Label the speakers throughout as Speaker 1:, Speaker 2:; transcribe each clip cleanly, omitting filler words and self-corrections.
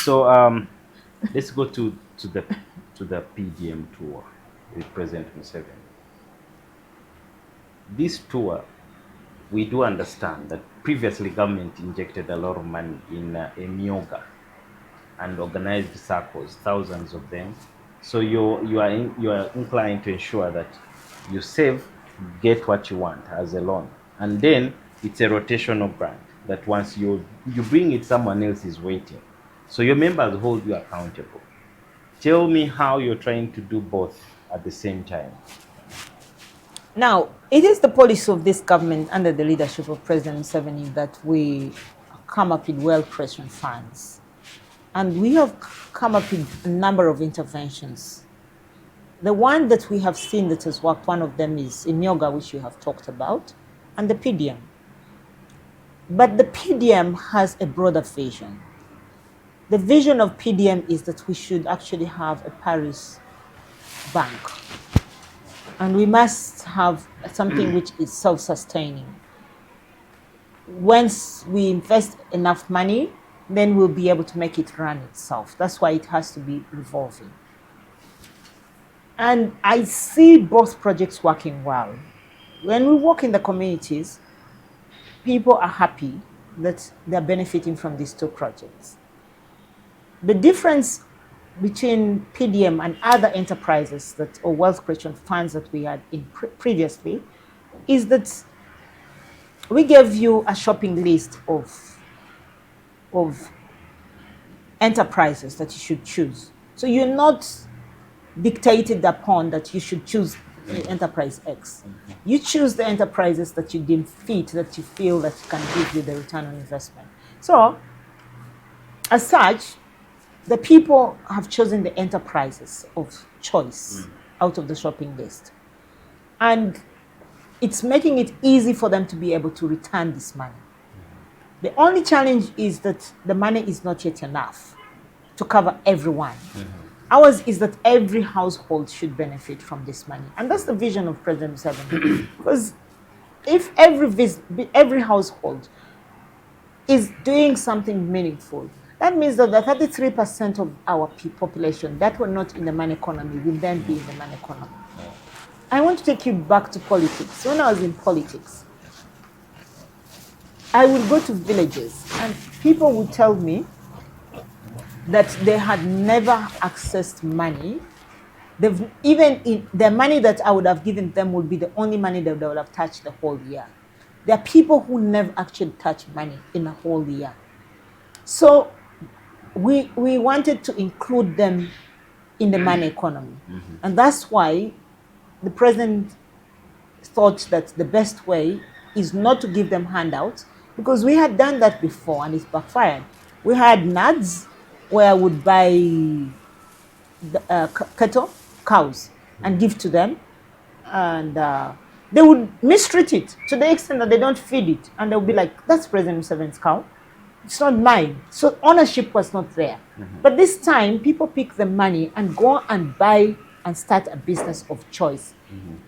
Speaker 1: So let's go to the PDM tour with President Museveni. This tour, we do understand that previously government injected a lot of money in Emyoga and organized circles, thousands of them. So you are inclined to ensure that you save, get what you want as a loan, and then it's a rotational grant that once you bring it, someone else is waiting. So your members hold you accountable. Tell me how you're trying to do both at the same time.
Speaker 2: Now, it is the policy of this government under the leadership of President Museveni that we come up with wealth creation funds. And we have come up with a number of interventions. The one that we have seen that has worked, one of them is in yoga, which you have talked about, and the PDM. But the PDM has a broader vision. The vision of PDM is that we should actually have a parish bank. And we must have something which is self-sustaining. Once we invest enough money, then we'll be able to make it run itself. That's why it has to be revolving. And I see both projects working well. When we work in the communities, people are happy that they're benefiting from these two projects. The difference between PDM and other enterprises that or wealth creation funds that we had in previously is that we gave you a shopping list of enterprises that you should choose. So you're not dictated upon that you should choose enterprise X. You choose the enterprises that you deem fit, that you feel that can give you the return on investment. So, as such, the people have chosen the enterprises of choice out of the shopping list. And it's making it easy for them to be able to return this money. The only challenge is that the money is not yet enough to cover everyone. Ours is that every household should benefit from this money. And that's the vision of President Museveni. Because if every household is doing something meaningful, that means that the 33% of our population that were not in the money economy will then be in the money economy. I want to take you back to politics. When I was in politics, I would go to villages and people would tell me that they had never accessed money. The money that I would have given them would be the only money that they would have touched the whole year. There are people who never actually touch money in a whole year. So we wanted to include them in the money economy. And that's why the president thought that the best way is not to give them handouts, because we had done that before and it's backfired. We had NADS where I would buy cows, and give to them, and they would mistreat it to the extent that they don't feed it, and they'll be like, that's President Museveni's cow, it's not mine. So ownership was not there. But this time, people pick the money and go and buy and start a business of choice.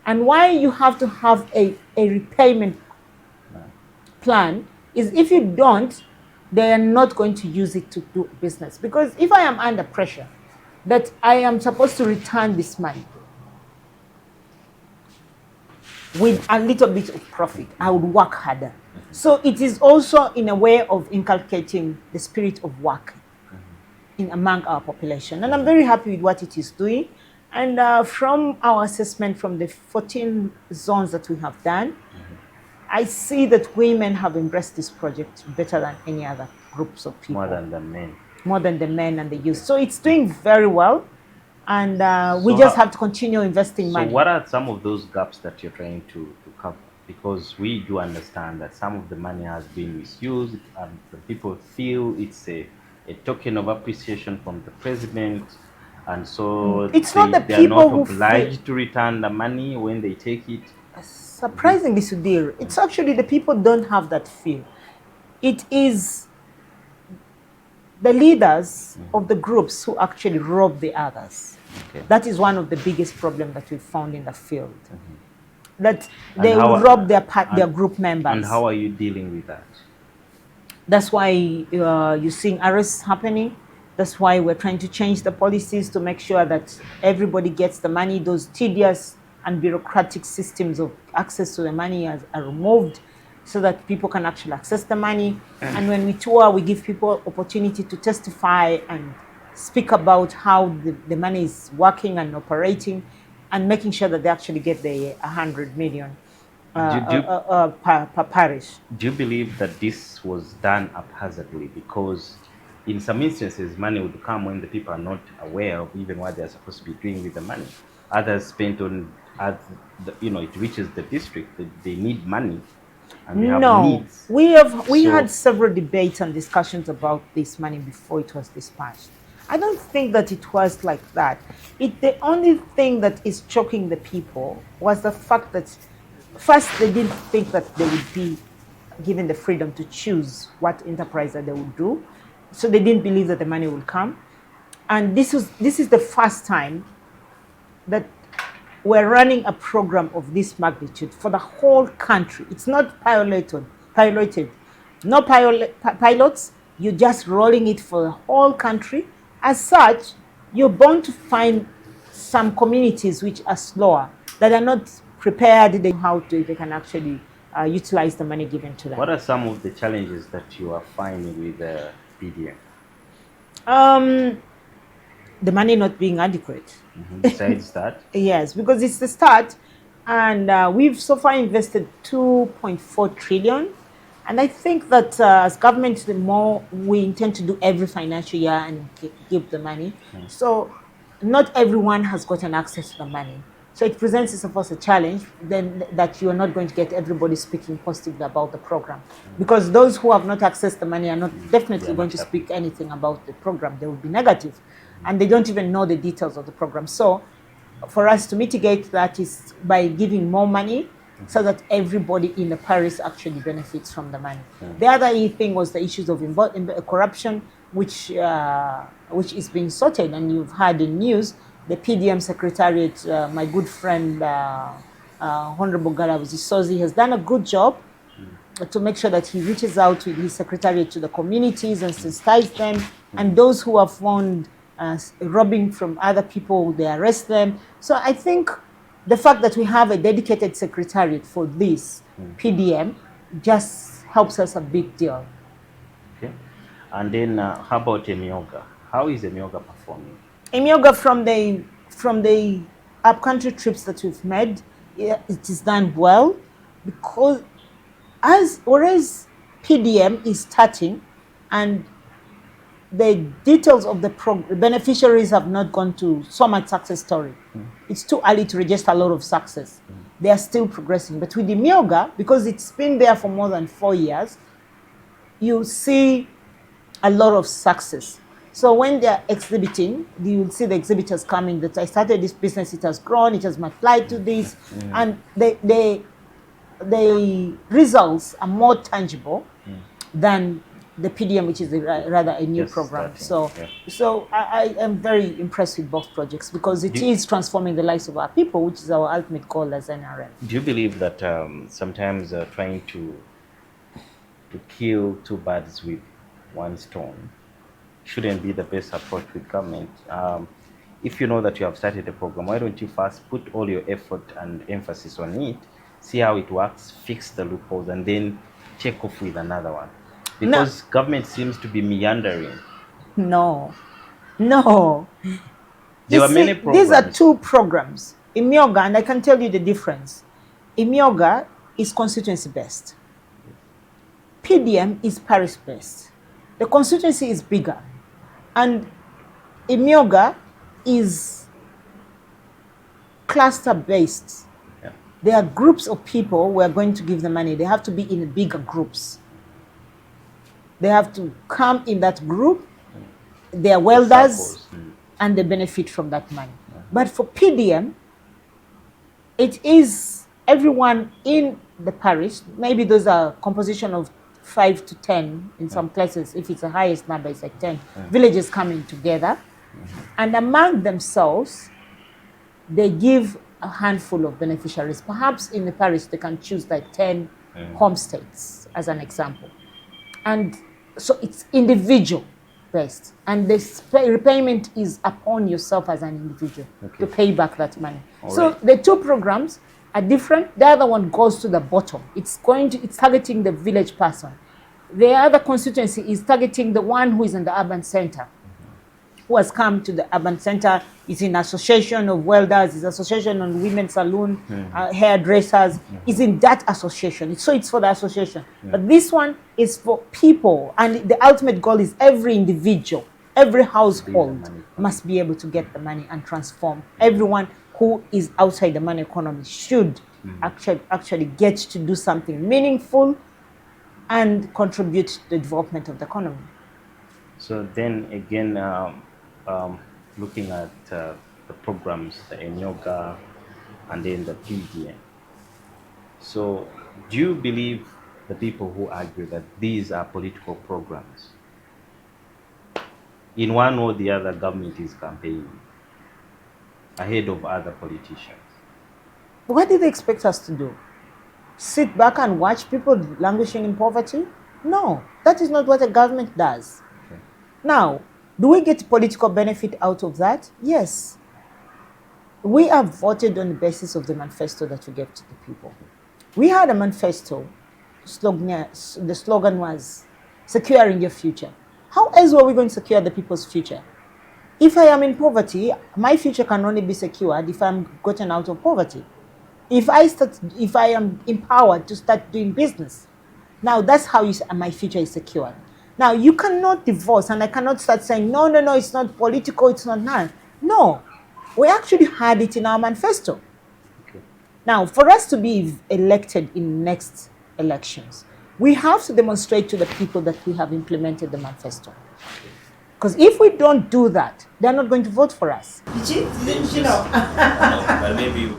Speaker 2: And why you have to have a repayment plan is if you don't, they are not going to use it to do business. Because if I am under pressure that I am supposed to return this money with a little bit of profit, I would work harder. So it is also in a way of inculcating the spirit of work among our population. And I'm very happy with what it is doing. And from our assessment from the 14 zones that we have done, I see that women have embraced this project better than any other groups of people.
Speaker 1: More than the men.
Speaker 2: More than the men and the youth. So it's doing very well. And we just have to continue investing money.
Speaker 1: So what are some of those gaps that you're trying to cover? Because we do understand that some of the money has been misused and the people feel it's a token of appreciation from the president. And so
Speaker 2: it's
Speaker 1: they are not obliged
Speaker 2: to
Speaker 1: return the money when they take it.
Speaker 2: Surprisingly, Sudhir, it's actually the people don't have that feel. It is the leaders of the groups who actually rob the others. Okay. That is one of the biggest problems that we found in the field. That they will rob their group members.
Speaker 1: And how are you dealing with that?
Speaker 2: That's why you're seeing arrests happening. That's why we're trying to change the policies to make sure that everybody gets the money. Those tedious and bureaucratic systems of access to the money are removed so that people can actually access the money. And when we tour, we give people opportunity to testify and speak about how the money is working and operating and making sure that they actually get the 100 million per parish.
Speaker 1: Do you believe that this was done haphazardly? Because in some instances, money would come when the people are not aware of even what they're supposed to be doing with the money. Others spent on, as it reaches the district, they need money and they have needs.
Speaker 2: We had several debates and discussions about this money before it was dispatched. I don't think that it was like that. The only thing that is choking the people was the fact that first they didn't think that they would be given the freedom to choose what enterprise that they would do. So they didn't believe that the money would come. And this is the first time that we're running a program of this magnitude for the whole country. It's not piloted. No pilots. You're just rolling it for the whole country. As such, you're bound to find some communities which are slower, that are not prepared how they can actually utilize the money given to them.
Speaker 1: What are some of the challenges that you are finding with the PDM?
Speaker 2: The money not being adequate.
Speaker 1: Besides that?
Speaker 2: Yes, because it's the start, and we've so far invested 2.4 trillion. And I think that as government, the more we intend to do every financial year and give the money. So not everyone has gotten access to the money. So it presents itself as a challenge then that you are not going to get everybody speaking positively about the program. Because those who have not accessed the money are not definitely going to speak anything about the program. They will be negative. And they don't even know the details of the program. So for us to mitigate that is by giving more money so that everybody in the parish actually benefits from the money. The other thing was the issues of corruption, which is being sorted. And you've heard in news, the PDM Secretariat, my good friend, Honorable Galabuzi Sozi, has done a good job to make sure that he reaches out with his secretariat to the communities and sensitize them. And those who are found robbing from other people, they arrest them. So I think the fact that we have a dedicated secretariat for this PDM just helps us a big deal.
Speaker 1: Okay. And then how about Emyoga? How is Emyoga performing?
Speaker 2: Emyoga, from the upcountry trips that we've made, it is done well, because whereas PDM is starting and the details of the beneficiaries have not gone to so much success story. It's too early to register a lot of success. They are still progressing. But with the Emyoga, because it's been there for more than 4 years, you see a lot of success. So when they're exhibiting, you'll see the exhibitors coming that I started this business, it has grown, it has multiplied to this, and the results are more tangible than the PDM, which is rather a new program. So I am very impressed with both projects because it is transforming the lives of our people, which is our ultimate goal as NRM.
Speaker 1: Do you believe that sometimes trying to kill two birds with one stone shouldn't be the best approach with government? If you know that you have started a program, why don't you first put all your effort and emphasis on it, see how it works, fix the loopholes, and then check off with another one? Because government seems to be meandering.
Speaker 2: No.
Speaker 1: There were many programs.
Speaker 2: These are two programs. Emyoga, and I can tell you the difference. Emyoga is constituency based. PDM is parish based. The constituency is bigger. And Emyoga is cluster based. There are groups of people we are going to give the money. They have to be in bigger groups. They have to come in that group. They are welders, and they benefit from that money. But for PDM, it is everyone in the parish. Maybe those are composition of 5 to 10 in some places. If it's the highest number, it's like 10 villages coming together, and among themselves, they give a handful of beneficiaries. Perhaps in the parish, they can choose like 10 homesteads as an example. And so it's individual. best. And the repayment is upon yourself as an individual to pay back that money. So the two programs are different. The other one goes to the bottom. It's targeting the village person. The other constituency is targeting the one who is in the urban center, who has come to the urban center, is in association of welders, is association on women's saloon, hairdressers, is in that association. So it's for the association. But this one is for people, and the ultimate goal is every individual, every household must be able to get the money and transform. Everyone who is outside the money economy should actually get to do something meaningful and contribute to the development of the economy.
Speaker 1: So then again, looking at the programs, the Enyoga and then the PDM. So do you believe the people who argue that these are political programs? In one or the other, government is campaigning ahead of other politicians.
Speaker 2: What do they expect us to do? Sit back and watch people languishing in poverty? No, that is not what a government does. Okay. Now, do we get political benefit out of that? Yes. We are voted on the basis of the manifesto that we gave to the people. We had a manifesto. The slogan was, securing your future. How else were we going to secure the people's future? If I am in poverty, my future can only be secured if I'm gotten out of poverty. If I am empowered to start doing business, now that's how my future is secured. Now you cannot divorce, and I cannot start saying, no, it's not political, it's not none. No, we actually had it in our manifesto. Okay. Now, for us to be elected in next elections, we have to demonstrate to the people that we have implemented the manifesto. Because if we don't do that, they're not going to vote for us.
Speaker 3: But maybe